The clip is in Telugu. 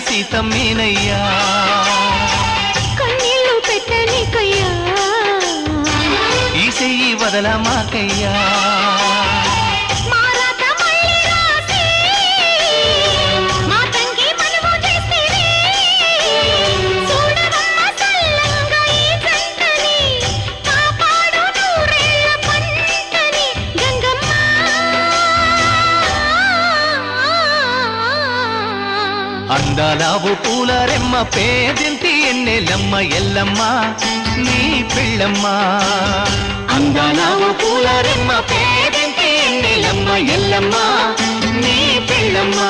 సీతమ్మేనయ్యా కన్నీళ్ళు పెట్టనికయ్యా ఈ చెయ్యి వదలమాకయ్యా అందాలావు పూల రెమ్మ పేదింటి ఎన్నెలమ్మ ఎల్లమ్మ నీ పిల్లమ్మ అందాలావు పూల రెమ్మ పేదింటి ఎన్నెలమ్మ ఎల్లమ్మ నీ పిల్లమ్మ